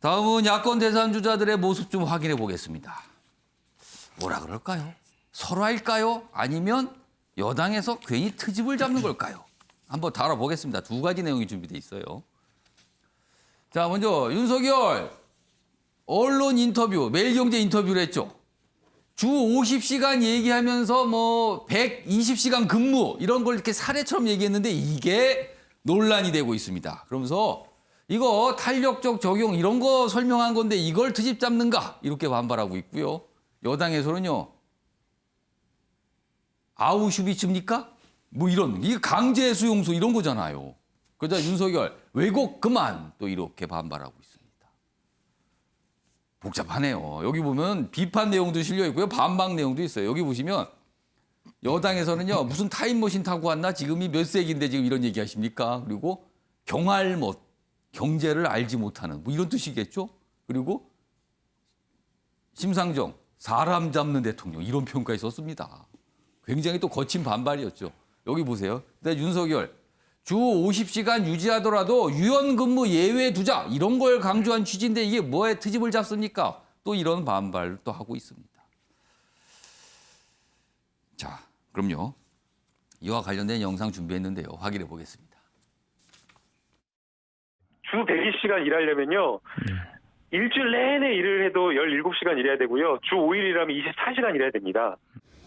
다음은 야권 대선 주자들의 모습 좀 확인해 보겠습니다. 뭐라 그럴까요? 설화일까요? 아니면 여당에서 괜히 트집을 잡는 걸까요? 한번 다뤄보겠습니다. 두 가지 내용이 준비돼 있어요. 자, 먼저 윤석열 언론 인터뷰, 매일경제 인터뷰를 했죠. 주 50시간 얘기하면서 뭐 120시간 근무 이런 걸 이렇게 사례처럼 얘기했는데 이게 논란이 되고 있습니다. 그러면서 이거 탄력적 적용 이런 거 설명한 건데 이걸 트집 잡는가 이렇게 반발하고 있고요. 여당에서는요. 아우슈비츠입니까? 뭐 이런 이게 강제 수용소 이런 거잖아요. 그러자 윤석열 왜곡 그만 또 이렇게 반발하고 있습니다. 복잡하네요. 여기 보면 비판 내용도 실려 있고요. 반박 내용도 있어요. 여기 보시면 여당에서는요. 무슨 타임머신 타고 왔나? 지금이 몇 세기인데 지금 이런 얘기 하십니까? 그리고 경알못, 경제를 알지 못하는 뭐 이런 뜻이겠죠? 그리고 심상정, 사람 잡는 대통령 이런 평가에 썼습니다. 굉장히 또 거친 반발이었죠. 여기 보세요. 근데 윤석열 주 50시간 유지하더라도 유연근무 예외 두자 이런 걸 강조한 취지인데 이게 뭐에 트집을 잡습니까? 또 이런 반발을 또 하고 있습니다. 자, 그럼요. 이와 관련된 영상 준비했는데요. 확인해 보겠습니다. 주 120시간 일하려면요. 일주일 내내 일을 해도 17시간 일해야 되고요. 주 5일이라면 24시간 일해야 됩니다.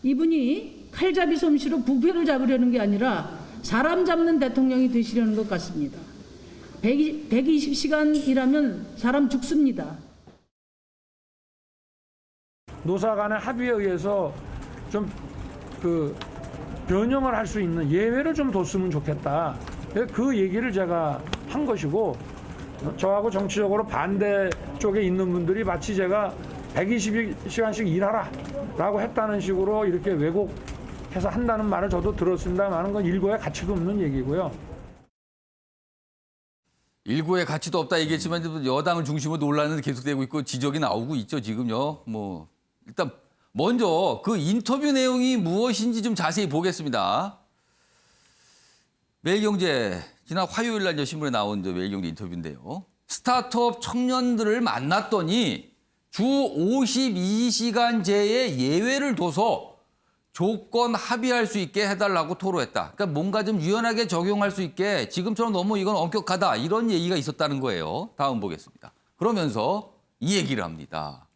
이분이 칼잡이 솜씨로 부패를 잡으려는 게 아니라 사람 잡는 대통령이 되시려는 것 같습니다. 120시간 일하면 사람 죽습니다. 노사 간의 합의에 의해서 좀 변형을 할 수 있는 예외를 좀 뒀으면 좋겠다. 그 얘기를 제가 한 것이고 저하고 정치적으로 반대 쪽에 있는 분들이 마치 제가 120시간씩 일하라 라고 했다는 식으로 이렇게 왜곡해서 한다는 말을 저도 들었습니다만 그건 일고의 가치도 없는 얘기고요. 일고의 가치도 없다 얘기했지만 여당을 중심으로 논란은 계속되고 있고 지적이 나오고 있죠. 지금요. 뭐 일단 먼저 그 인터뷰 내용이 무엇인지 좀 자세히 보겠습니다. 매일경제 지난 화요일 날 신문에 나온 매일경제 인터뷰인데요. 스타트업 청년들을 만났더니 주 52시간제의 예외를 둬서 조건 합의할 수 있게 해달라고 토로했다. 그러니까 뭔가 좀 유연하게 적용할 수 있게 지금처럼 너무 이건 엄격하다 이런 얘기가 있었다는 거예요. 다음 보겠습니다. 그러면서 이 얘기를 합니다.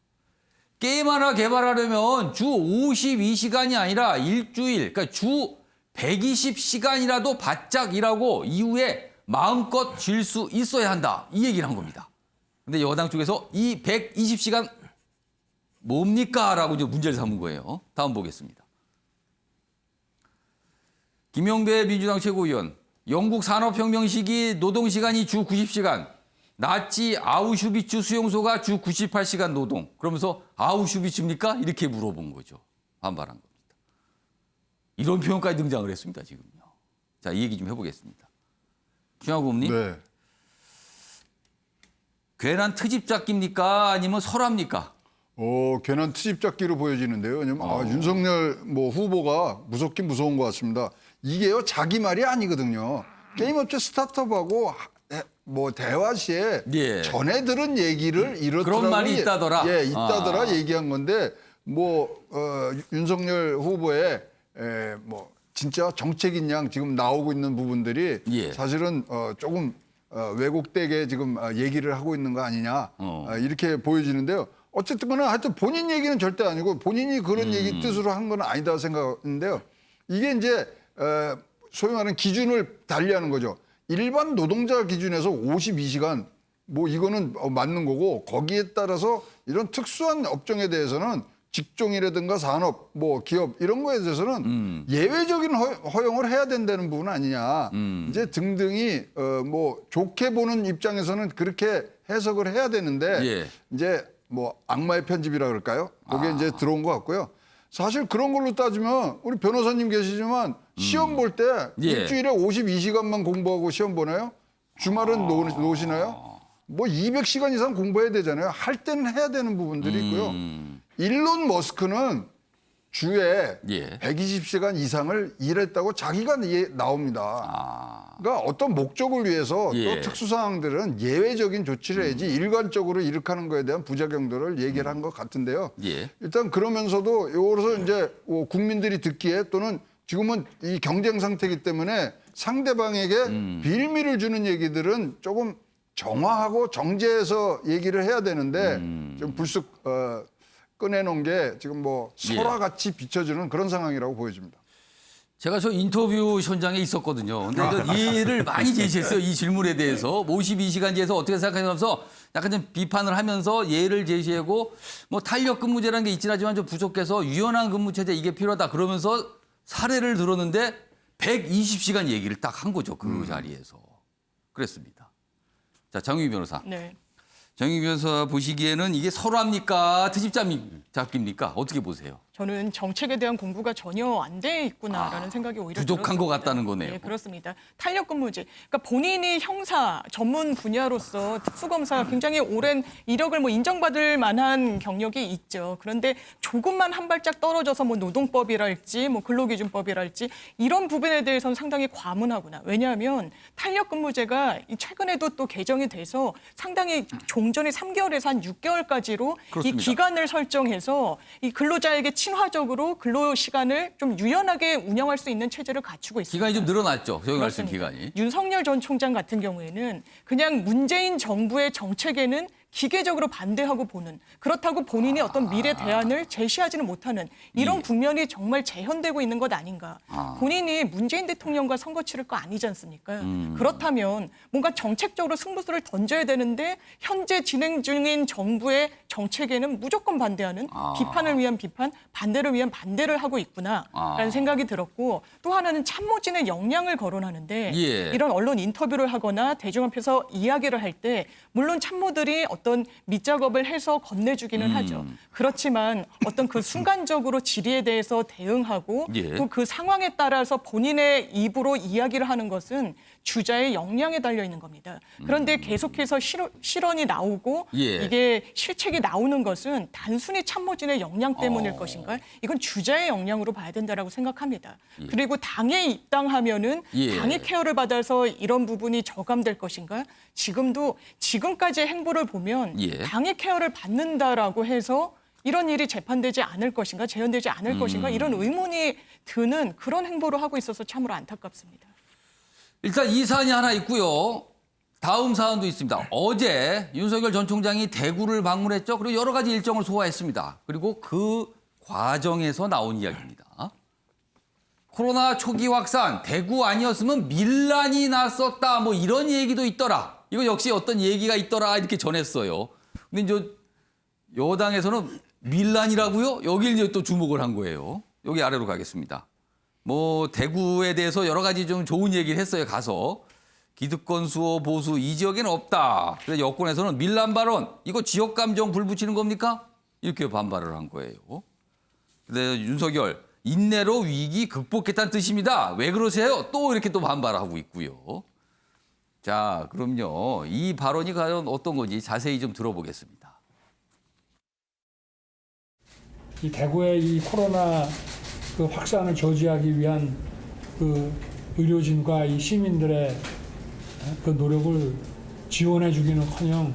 게임 하나 개발하려면 주 52시간이 아니라 일주일, 그러니까 주 120시간이라도 바짝 일하고 이후에 마음껏 쉴 수 있어야 한다. 이 얘기를 한 겁니다. 근데 여당 쪽에서 이 120시간 뭡니까? 라고 이제 문제를 삼은 거예요. 다음 보겠습니다. 김영배 민주당 최고위원, 영국 산업혁명 시기 노동시간이 주 90시간, 나치 아우슈비츠 수용소가 주 98시간 노동. 그러면서 아우슈비츠입니까? 이렇게 물어본 거죠. 반발한 겁니다. 이런 표현까지 등장을 했습니다. 지금요. 자, 이 얘기 좀 해보겠습니다. 김학우 의원님. 네. 괜한 트집 잡기입니까? 아니면 설화입니까? 괜한 트집 잡기로 보여지는데요. 왜냐면 윤석열 후보가 무섭긴 무서운 것 같습니다. 이게요 자기 말이 아니거든요. 게임업체 스타트업하고 대화 시에 예. 전에 들은 얘기를 이렇더라고 그런 말이 있다더라. 예, 있다더라 얘기한 건데 윤석열 후보의 진짜 정책인 양 지금 나오고 있는 부분들이 예. 사실은 조금 왜곡되게 지금 얘기를 하고 있는 거 아니냐 이렇게 보여지는데요. 어쨌든 간에 하여튼 본인 얘기는 절대 아니고 본인이 그런 얘기 뜻으로 한 건 아니다 생각하는데요. 이게 이제 소위 말하는 기준을 달리하는 거죠. 일반 노동자 기준에서 52시간 이거는 맞는 거고 거기에 따라서 이런 특수한 업종에 대해서는 직종이라든가 산업, 기업 이런 거에 대해서는 예외적인 허용을 해야 된다는 부분 아니냐. 이제 등등이 좋게 보는 입장에서는 그렇게 해석을 해야 되는데 예. 이제 악마의 편집이라 그럴까요? 거기에 이제 들어온 것 같고요. 사실 그런 걸로 따지면 우리 변호사님 계시지만 시험 볼 때 예. 일주일에 52시간만 공부하고 시험 보나요? 주말은 노시나요? 200시간 이상 공부해야 되잖아요. 할 때는 해야 되는 부분들이 있고요. 일론 머스크는 주에 예. 120시간 이상을 일했다고 자기가 나옵니다. 그러니까 어떤 목적을 위해서 예. 또 특수사항들은 예외적인 조치를 해야지 일관적으로 이렇게 하는 거에 대한 부작용들을 얘기를 한 것 같은데요. 예. 일단 그러면서도 여기서 이제 국민들이 듣기에 또는 지금은 이 경쟁 상태이기 때문에 상대방에게 빌미를 주는 얘기들은 조금 정화하고 정제해서 얘기를 해야 되는데 좀 불쑥 꺼내놓은 게 지금 뭐 설화같이 비춰주는 그런 상황이라고 보여집니다. 제가 저 인터뷰 현장에 있었거든요. 근데 이런 이해를 많이 제시했어요. 이 질문에 대해서. 52시간제에서 어떻게 생각하면서 약간 좀 비판을 하면서 예를 제시하고 뭐 탄력 근무제라는 게 있긴 하지만 좀 부족해서 유연한 근무체제 이게 필요하다 그러면서 사례를 들었는데 120시간 얘기를 딱 한 거죠. 그 자리에서. 그랬습니다. 자, 정유 변호사. 네. 정유 변호사 보시기에는 이게 설화입니까? 트집잡기입니까? 어떻게 보세요? 저는 정책에 대한 공부가 전혀 안 돼 있구나라는 생각이 오히려 부족한 것 들었습니다. 같다는 거네요. 네, 그렇습니다. 탄력근무제. 그러니까 본인이 형사 전문 분야로서 특수검사가 굉장히 오랜 이력을 뭐 인정받을 만한 경력이 있죠. 그런데 조금만 한 발짝 떨어져서 뭐 노동법이랄지 뭐 근로기준법이랄지 이런 부분에 대해서는 상당히 과문하구나. 왜냐하면 탄력근무제가 최근에도 또 개정이 돼서 상당히 종전이 3개월에서 한 6개월까지로 그렇습니다. 이 기간을 설정해서 이 근로자에게 친화적으로 근로 시간을 좀 유연하게 운영할 수 있는 체제를 갖추고 있습니다. 기간이 좀 늘어났죠. 소위 말씀 그렇습니다. 기간이. 윤석열 전 총장 같은 경우에는 그냥 문재인 정부의 정책에는 기계적으로 반대하고 보는, 그렇다고 본인이 어떤 미래 대안을 제시하지는 못하는 이런 국면이 정말 재현되고 있는 것 아닌가. 본인이 문재인 대통령과 선거 치를 거 아니지 않습니까? 그렇다면 뭔가 정책적으로 승부수를 던져야 되는데 현재 진행 중인 정부의 정책에는 무조건 반대하는 비판을 위한 비판, 반대를 위한 반대를 하고 있구나라는 생각이 들었고, 또 하나는 참모진의 역량을 거론하는데 예. 이런 언론 인터뷰를 하거나 대중 앞에서 이야기를 할 때 물론 참모들이 어떤 밑작업을 해서 건네주기는 하죠. 그렇지만 어떤 그 순간적으로 질의에 대해서 대응하고 예. 또 그 상황에 따라서 본인의 입으로 이야기를 하는 것은 주자의 역량에 달려 있는 겁니다. 그런데 계속해서 실언이 나오고 예. 이게 실책이 나오는 것은 단순히 참모진의 역량 때문일 것인가? 이건 주자의 역량으로 봐야 된다라고 생각합니다. 그리고 당에 입당하면은 예. 당의 케어를 받아서 이런 부분이 저감될 것인가? 지금도 지금까지의 행보를 보면 예. 당의 케어를 받는다라고 해서 이런 일이 재판되지 않을 것인가, 재현되지 않을 것인가 이런 의문이 드는 그런 행보를 하고 있어서 참으로 안타깝습니다. 일단 이 사안이 하나 있고요. 다음 사안도 있습니다. 어제 윤석열 전 총장이 대구를 방문했죠. 그리고 여러 가지 일정을 소화했습니다. 그리고 그 과정에서 나온 이야기입니다. 코로나 초기 확산, 대구 아니었으면 밀란이 났었다. 뭐 이런 얘기도 있더라. 이거 역시 어떤 얘기가 있더라 이렇게 전했어요. 근데 이제 여당에서는 밀란이라고요? 여길 이제 또 주목을 한 거예요. 여기 아래로 가겠습니다. 뭐 대구에 대해서 여러 가지 좀 좋은 얘기를 했어요. 가서 기득권 수호 보수 이 지역에는 없다. 그래서 여권에서는 밀란 발언 이거 지역 감정 불 붙이는 겁니까? 이렇게 반발을 한 거예요. 근데 윤석열 인내로 위기 극복했다는 뜻입니다. 왜 그러세요? 또 이렇게 또 반발하고 있고요. 자, 그럼요. 이 발언이 과연 어떤 건지 자세히 좀 들어보겠습니다. 이 대구의 이 코로나 그 확산을 저지하기 위한 그 의료진과 이 시민들의 그 노력을 지원해주기는커녕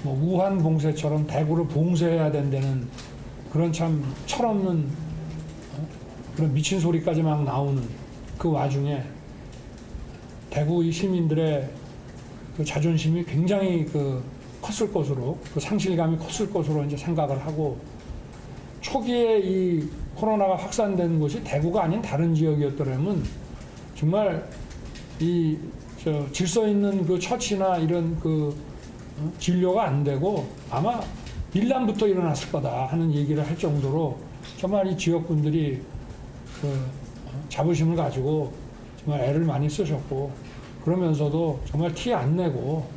뭐 우한 봉쇄처럼 대구를 봉쇄해야 된다는 그런 참 철없는 그런 미친 소리까지 막 나오는 그 와중에 대구 이 시민들의 그 자존심이 굉장히 그 컸을 것으로 그 상실감이 컸을 것으로 이제 생각을 하고 초기에 이 코로나가 확산된 곳이 대구가 아닌 다른 지역이었더라면 정말 이 질서 있는 그 처치나 이런 그 진료가 안 되고 아마 밀란부터 일어났을 거다 하는 얘기를 할 정도로 정말 이 지역분들이 그 자부심을 가지고 정말 애를 많이 쓰셨고 그러면서도 정말 티 안 내고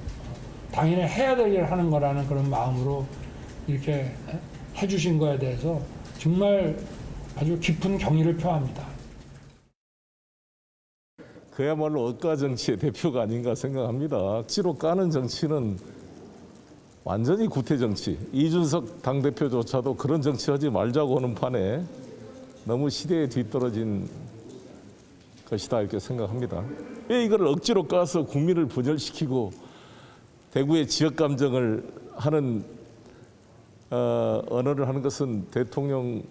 당연히 해야 될 일을 하는 거라는 그런 마음으로 이렇게 해주신 거에 대해서 정말 아주 깊은 경의를 표합니다. 그야말로 억가 정치의 대표가 아닌가 생각합니다. 억지로 까는 정치는 완전히 구태 정치. 이준석 당대표조차도 그런 정치하지 말자고 하는 판에 너무 시대에 뒤떨어진 것이다 이렇게 생각합니다. 왜 이걸 억지로 까서 국민을 분열시키고 대구의 지역 감정을 하는 언어를 하는 것은 대통령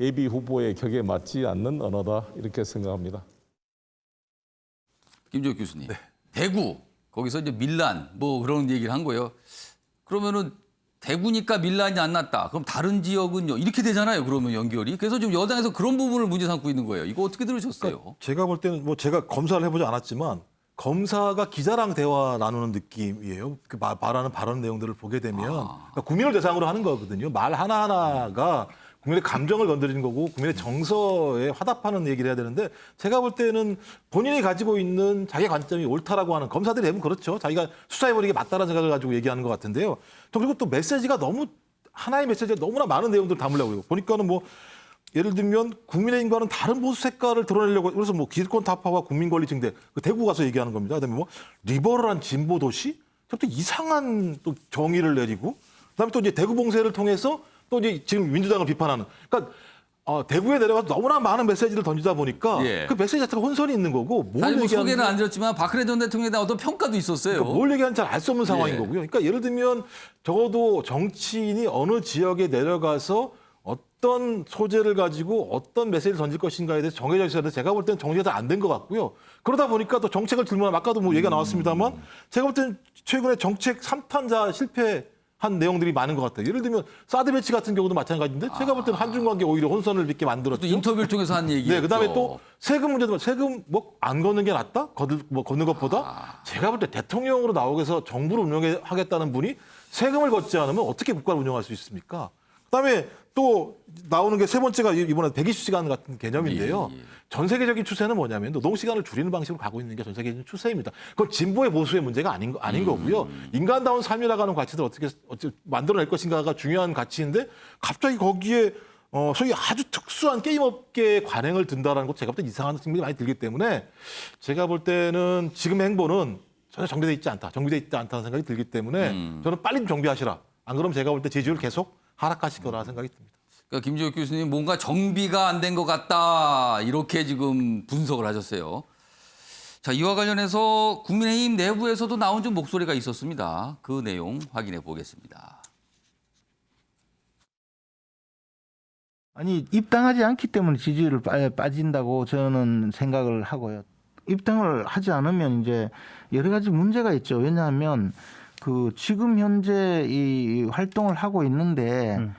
예비 후보의 격에 맞지 않는 언어다 이렇게 생각합니다. 김재욱 교수님. 대구 거기서 이제 밀란 뭐 그런 얘기를 한 거예요. 그러면은 대구니까 밀란이 안 났다. 그럼 다른 지역은요? 이렇게 되잖아요. 그러면 연결이. 그래서 지금 여당에서 그런 부분을 문제 삼고 있는 거예요. 이거 어떻게 들으셨어요? 제가 볼 때는 뭐 제가 검사를 해보지 않았지만 검사가 기자랑 대화 나누는 느낌이에요. 그 말하는 발언 내용들을 보게 되면 그러니까 국민을 대상으로 하는 거거든요. 말 하나하나가 국민의 감정을 건드리는 거고 국민의 정서에 화답하는 얘기를 해야 되는데 제가 볼 때는 본인이 가지고 있는 자기 관점이 옳다라고 하는 검사들이 대부분 그렇죠. 자기가 수사해버리는 게 맞다라는 생각을 가지고 얘기하는 것 같은데요. 또 그리고 또 메시지가 너무 하나의 메시지가 너무나 많은 내용들을 담으려고 해요. 보니까는 뭐 예를 들면 국민의힘과는 다른 보수 색깔을 드러내려고 그래서 뭐 기득권 타파와 국민권리 증대 그 대구 가서 얘기하는 겁니다. 그다음에 뭐 리버럴한 진보 도시 또 이상한 또 정의를 내리고 그다음에 또 이제 대구 봉쇄를 통해서 또 이제 지금 민주당을 비판하는 그러니까 대구에 내려가서 너무나 많은 메시지를 던지다 보니까 예. 그 메시지 자체가 혼선이 있는 거고 뭘 사실 뭐 얘기하는지 소개는 안 드렸지만 박근혜 전 대통령에 대한 어떤 평가도 있었어요. 그러니까 뭘 얘기하는지 잘 알 수 없는 상황인 예. 거고요. 그러니까 예를 들면 적어도 정치인이 어느 지역에 내려가서 어떤 소재를 가지고 어떤 메시지를 던질 것인가에 대해서 정해져 있어야 되는데 제가 볼 때는 정리가 잘 안 된 것 같고요. 그러다 보니까 또 정책을 들면 아까도 뭐 얘기가 나왔습니다만 제가 볼 때는 최근에 정책 3탄자 실패한 내용들이 많은 것 같아요. 예를 들면 사드 배치 같은 경우도 마찬가지인데 제가 볼 때는 한중 관계 오히려 혼선을 빚게 만들었죠. 또 인터뷰를 통해서 한 얘기죠. 네, 그다음에 또 세금 문제도 세금 뭐 안 걷는 게 낫다? 걷는 것보다 제가 볼 때 대통령으로 나오기 위해서 정부를 운영하겠다는 분이 세금을 걷지 않으면 어떻게 국가를 운영할 수 있습니까? 그다음에 또 나오는 게 세 번째가 이번에 120시간 같은 개념인데요. 전 세계적인 추세는 뭐냐면 노동 시간을 줄이는 방식으로 가고 있는 게 전 세계적인 추세입니다. 그건 진보의 보수의 문제가 아닌 거고요. 인간다운 삶이라고 하는 가치를 어떻게 만들어낼 것인가가 중요한 가치인데 갑자기 거기에 소위 아주 특수한 게임업계의 관행을 든다라는 것도 제가 볼 때 이상한 측면이 많이 들기 때문에 제가 볼 때는 지금 행보는 전혀 정비돼 있지 않다는 생각이 들기 때문에 저는 빨리 좀 정비하시라. 안 그러면 제가 볼 때 지지율 계속 하락하실 거라는 생각이 듭니다. 그러니까 김재욱 교수님 뭔가 정비가 안 된 것 같다 이렇게 지금 분석을 하셨어요. 자, 이와 관련해서 국민의힘 내부에서도 나온 좀 목소리가 있었습니다. 그 내용 확인해 보겠습니다. 아니 입당하지 않기 때문에 지지율을 빠진다고 저는 생각을 하고요. 입당을 하지 않으면 이제 여러 가지 문제가 있죠. 왜냐하면 그 지금 현재 이 활동을 하고 있는데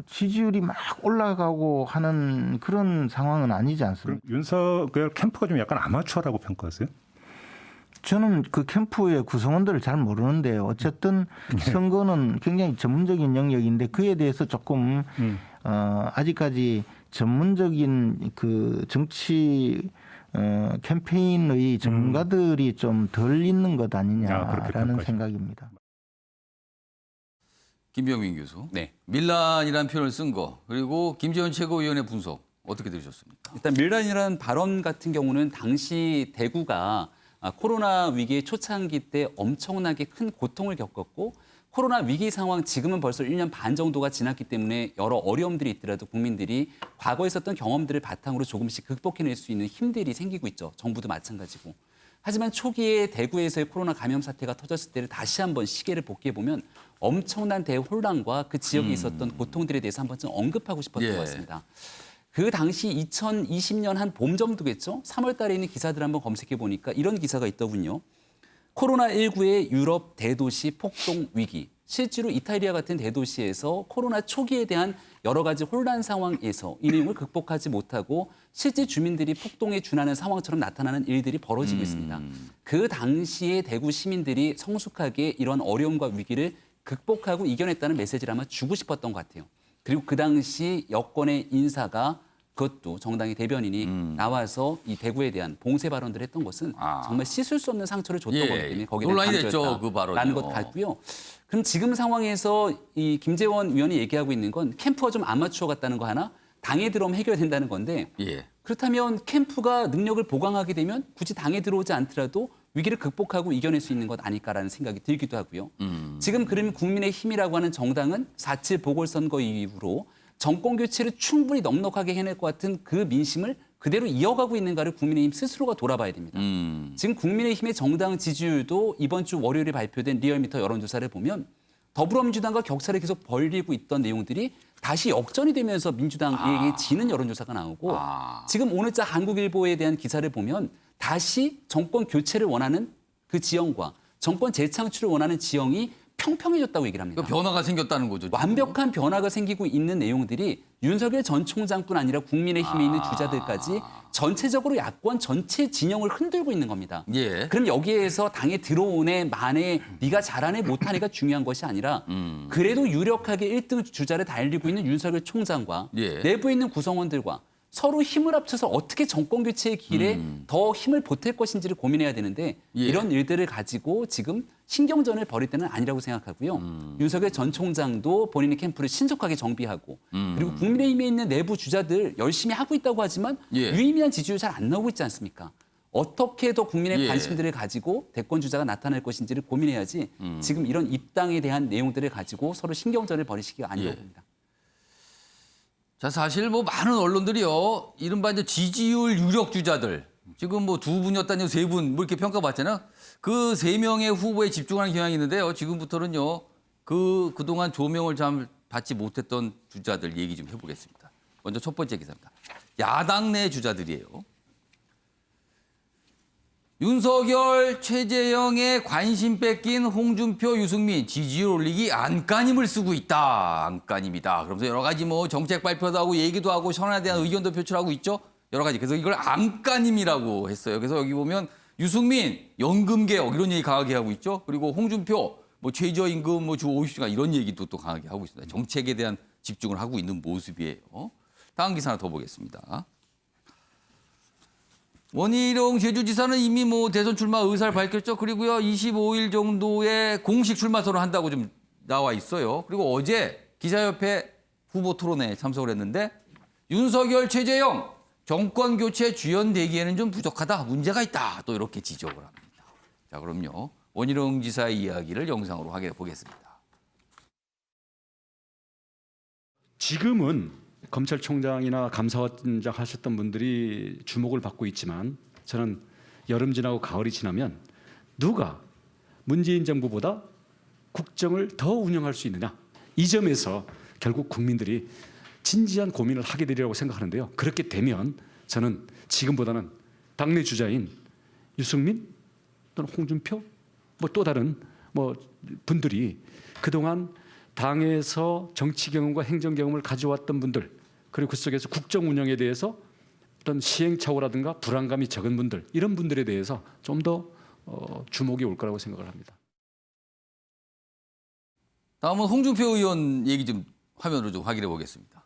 지지율이 막 올라가고 하는 그런 상황은 아니지 않습니까? 윤석열 캠프가 좀 약간 아마추어라고 평가하세요? 저는 그 캠프의 구성원들을 잘 모르는데요. 어쨌든 선거는 굉장히 전문적인 영역인데 그에 대해서 조금 아직까지 전문적인 그 정치 캠페인의 전문가들이 좀 덜 있는 것 아니냐라는 생각입니다. 김병민 교수. 네. 밀란이라는 표현을 쓴 거 그리고 김재원 최고위원의 분석 어떻게 들으셨습니까? 일단 밀란이라는 발언 같은 경우는 당시 대구가 코로나 위기의 초창기 때 엄청나게 큰 고통을 겪었고 코로나 위기 상황 지금은 벌써 1년 반 정도가 지났기 때문에 여러 어려움들이 있더라도 국민들이 과거에 있었던 경험들을 바탕으로 조금씩 극복해낼 수 있는 힘들이 생기고 있죠. 정부도 마찬가지고. 하지만 초기에 대구에서의 코로나 감염 사태가 터졌을 때를 다시 한번 시계를 복귀해보면 엄청난 대혼란과 그 지역에 있었던 고통들에 대해서 한번 좀 언급하고 싶었던 것 같습니다. 그 당시 2020년 한 봄 정도겠죠? 3월 달에 있는 기사들 한번 검색해 보니까 이런 기사가 있더군요. 코로나19의 유럽 대도시 폭동 위기. 실제로 이탈리아 같은 대도시에서 코로나 초기에 대한 여러 가지 혼란 상황에서 이 내용을 극복하지 못하고 실제 주민들이 폭동에 준하는 상황처럼 나타나는 일들이 벌어지고 있습니다. 그 당시에 대구 시민들이 성숙하게 이런 어려움과 위기를 극복하고 이겨냈다는 메시지를 아마 주고 싶었던 것 같아요. 그리고 그 당시 여권의 인사가 그것도 정당의 대변인이 나와서 이 대구에 대한 봉쇄 발언들을 했던 것은 정말 씻을 수 없는 상처를 줬던 거기 때문에 거기에 논란이 됐죠, 그 발언이요. 라는 것 같고요. 그럼 지금 상황에서 이 김재원 위원이 얘기하고 있는 건 캠프가 좀 아마추어 같다는 거 하나 당에 들어오면 해결된다는 건데 그렇다면 캠프가 능력을 보강하게 되면 굳이 당에 들어오지 않더라도 위기를 극복하고 이겨낼 수 있는 것 아닐까라는 생각이 들기도 하고요. 지금 그러면 국민의힘이라고 하는 정당은 4.7 보궐선거 이후로 정권 교체를 충분히 넉넉하게 해낼 것 같은 그 민심을 그대로 이어가고 있는가를 국민의힘 스스로가 돌아봐야 됩니다. 지금 국민의힘의 정당 지지율도 이번 주 월요일에 발표된 리얼미터 여론조사를 보면 더불어민주당과 격차를 계속 벌리고 있던 내용들이 다시 역전이 되면서 민주당에게 지는 여론조사가 나오고 지금 오늘자 한국일보에 대한 기사를 보면 다시 정권 교체를 원하는 그 지형과 정권 재창출을 원하는 지형이 평평해졌다고 얘기를 합니다. 그러니까 변화가 생겼다는 거죠. 지금. 완벽한 변화가 생기고 있는 내용들이 윤석열 전 총장뿐 아니라 국민의힘에 있는 주자들까지 전체적으로 야권 전체 진영을 흔들고 있는 겁니다. 예. 그럼 여기에서 당에 들어오네 마네 네가 잘하네 못하네가 중요한 것이 아니라 그래도 유력하게 1등 주자를 달리고 있는 윤석열 총장과 예. 내부에 있는 구성원들과 서로 힘을 합쳐서 어떻게 정권 교체의 길에 더 힘을 보탤 것인지를 고민해야 되는데 예. 이런 일들을 가지고 지금 신경전을 벌일 때는 아니라고 생각하고요. 윤석열 전 총장도 본인의 캠프를 신속하게 정비하고 그리고 국민의힘에 있는 내부 주자들 열심히 하고 있다고 하지만 예. 유의미한 지지율 잘 안 나오고 있지 않습니까? 어떻게 더 국민의 예. 관심들을 가지고 대권 주자가 나타날 것인지를 고민해야지 지금 이런 입당에 대한 내용들을 가지고 서로 신경전을 벌이시기가 아니라고 예. 봅니다. 자, 사실 뭐 많은 언론들이요. 이른바 이제 지지율 유력 주자들. 지금 뭐 두 분이었다니 세 분 뭐 이렇게 평가받잖아요. 그 세 명의 후보에 집중하는 경향이 있는데요. 지금부터는요. 그동안 조명을 잘 받지 못했던 주자들 얘기 좀 해보겠습니다. 먼저 첫 번째 기사입니다. 야당 내 주자들이에요. 윤석열, 최재형의 관심 뺏긴 홍준표, 유승민 지지율 올리기 안간힘을 쓰고 있다. 안간힘이다. 그러면서 여러 가지 뭐 정책 발표도 하고 얘기도 하고 현안에 대한 의견도 표출하고 있죠. 여러 가지. 그래서 이걸 안간힘이라고 했어요. 그래서 여기 보면 유승민 연금개혁 이런 얘기 강하게 하고 있죠. 그리고 홍준표 뭐 최저임금 뭐 주 50시간 이런 얘기도 또 강하게 하고 있습니다. 정책에 대한 집중을 하고 있는 모습이에요. 다음 기사 하나 더 보겠습니다. 원희룡 제주지사는 이미 뭐 대선 출마 의사를 밝혔죠. 그리고요 25일 정도에 공식 출마선을 한다고 좀 나와 있어요. 그리고 어제 기자협회 후보 토론회에 참석을 했는데 윤석열, 최재형 정권 교체 주연 대기에는 좀 부족하다. 문제가 있다. 또 이렇게 지적을 합니다. 자, 그럼요. 원희룡 지사의 이야기를 영상으로 확인해 보겠습니다. 지금은 검찰총장이나 감사원장 하셨던 분들이 주목을 받고 있지만 저는 여름 지나고 가을이 지나면 누가 문재인 정부보다 국정을 더 운영할 수 있느냐. 이 점에서 결국 국민들이 진지한 고민을 하게 되리라고 생각하는데요. 그렇게 되면 저는 지금보다는 당내 주자인 유승민 또는 홍준표 뭐 또 다른 뭐 분들이 그동안 당에서 정치 경험과 행정 경험을 가져왔던 분들 그리고 그 속에서 국정 운영에 대해서 어떤 시행착오라든가 불안감이 적은 분들 이런 분들에 대해서 좀 더 주목이 올 거라고 생각을 합니다. 다음은 홍준표 의원 얘기 좀 화면으로 좀 확인해 보겠습니다.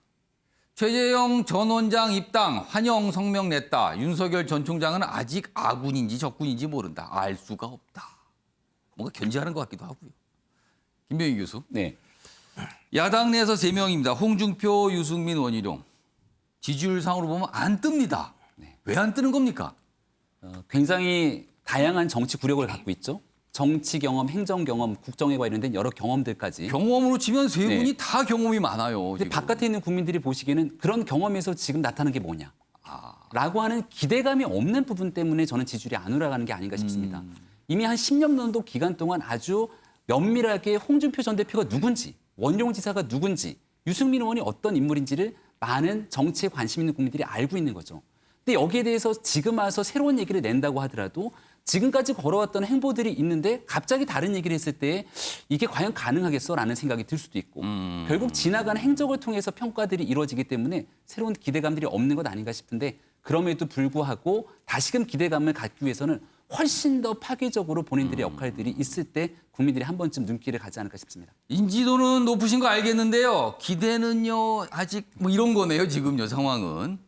최재형 전 원장 입당 환영 성명 냈다. 윤석열 전 총장은 아직 아군인지 적군인지 모른다. 알 수가 없다. 뭔가 견제하는 것 같기도 하고요. 김병희 교수. 네. 야당 내에서 3명입니다. 홍준표, 유승민, 원희룡. 지지율상으로 보면 안 뜹니다. 왜 안 뜨는 겁니까? 굉장히 다양한 정치 구력을 갖고 있죠. 정치 경험, 행정 경험, 국정에 관련된 여러 경험들까지. 경험으로 치면 세 네. 분이 다 경험이 많아요. 근데 지금. 바깥에 있는 국민들이 보시기에는 그런 경험에서 지금 나타나는 게 뭐냐. 라고 하는 기대감이 없는 부분 때문에 저는 지지율이 안 올라가는 게 아닌가 싶습니다. 이미 한 10년 정도 기간 동안 아주 면밀하게 홍준표 전 대표가 누군지, 원희룡 지사가 누군지, 유승민 의원이 어떤 인물인지를 많은 정치에 관심 있는 국민들이 알고 있는 거죠. 근데 여기에 대해서 지금 와서 새로운 얘기를 낸다고 하더라도 지금까지 걸어왔던 행보들이 있는데 갑자기 다른 얘기를 했을 때 이게 과연 가능하겠어라는 생각이 들 수도 있고 결국 지나간 행적을 통해서 평가들이 이루어지기 때문에 새로운 기대감들이 없는 것 아닌가 싶은데 그럼에도 불구하고 다시금 기대감을 갖기 위해서는 훨씬 더 파괴적으로 본인들의 역할들이 있을 때 국민들이 한 번쯤 눈길을 가지 않을까 싶습니다. 인지도는 높으신 거 알겠는데요. 기대는요 아직 뭐 이런 거네요. 지금요 상황은.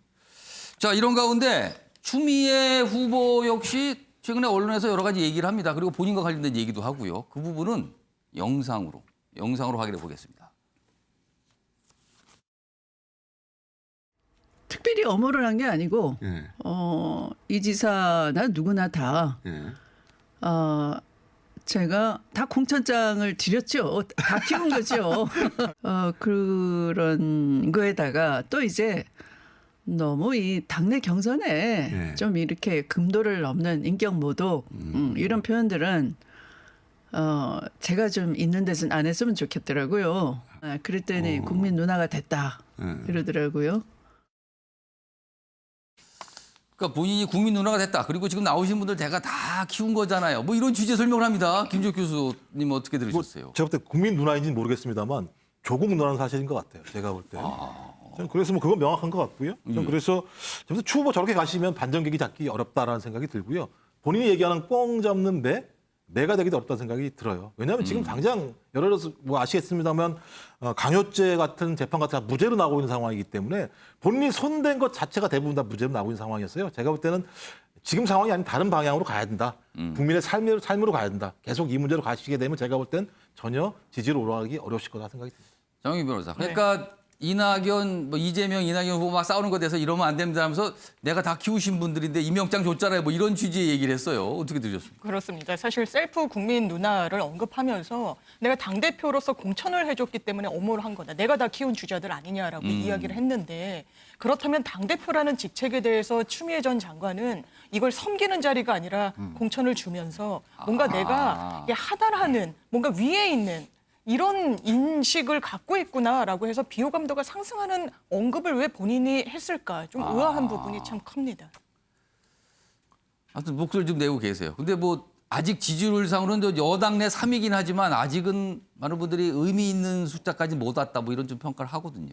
자 이런 가운데 추미애 후보 역시 최근에 언론에서 여러 가지 얘기를 합니다. 그리고 본인과 관련된 얘기도 하고요. 그 부분은 영상으로 확인해 보겠습니다. 특별히 엄호를 한 게 아니고 이 지사나 누구나 다 제가 다 공천장을 드렸죠. 다 키운 거죠. 그런 거에다가 또 이제 너무 이 당내 경선에 좀 이렇게 금도를 넘는 인격 모독 이런 표현들은 제가 좀 있는 데서는 안 했으면 좋겠더라고요. 그랬더니 국민 누나가 됐다 이러더라고요. 그러니까 본인이 국민 누나가 됐다. 그리고 지금 나오신 분들 제가 다 키운 거잖아요. 뭐 이런 취지의 설명을 합니다. 김종혁 교수님 어떻게 들으셨어요? 제가 볼 때 국민 누나인지는 모르겠습니다만 조국 누나는 사실인 것 같아요. 제가 볼 때. 저는 그래서 뭐 그건 명확한 것 같고요. 저는 그래서 추 후보 저렇게 가시면 반전객이 잡기 어렵다라는 생각이 들고요. 본인이 얘기하는 뻥 잡는 매가 되기도 어렵다는 생각이 들어요. 왜냐하면 지금 당장 예를 들어서 뭐 아시겠습니다만 강요죄 같은 재판 같은 거 무죄로 나오고 있는 상황이기 때문에 본인이 손댄 것 자체가 대부분 다 무죄로 나오고 있는 상황이었어요. 제가 볼 때는 지금 상황이 아닌 다른 방향으로 가야 된다. 국민의 삶으로 가야 된다. 계속 이 문제로 가시게 되면 제가 볼 땐 전혀 지지로 올라가기 어려우실 거다 생각이 듭니다. 정의 변호사. 그러니까 이낙연, 뭐 이재명, 이낙연 후보 막 싸우는 것에 대해서 이러면 안 됩니다 하면서 내가 다 키우신 분들인데 임명장 줬잖아요. 뭐 이런 취지의 얘기를 했어요. 어떻게 들으셨습니까? 그렇습니다. 사실 셀프 국민 누나를 언급하면서 내가 당대표로서 공천을 해줬기 때문에 엄호를 한 거다. 내가 다 키운 주자들 아니냐라고 이야기를 했는데 그렇다면 당대표라는 직책에 대해서 추미애 전 장관은 이걸 섬기는 자리가 아니라 공천을 주면서 뭔가 내가 이게 하달하는 뭔가 위에 있는 이런 인식을 갖고 있구나라고 해서 비호감도가 상승하는 언급을 왜 본인이 했을까 좀 의아한 부분이 참 큽니다. 하여튼 목소리를 좀 내고 계세요. 근데 뭐 아직 지지율상으로는 여당 내 3위긴 하지만 아직은 많은 분들이 의미 있는 숫자까지 못 왔다 뭐 이런 좀 평가를 하거든요.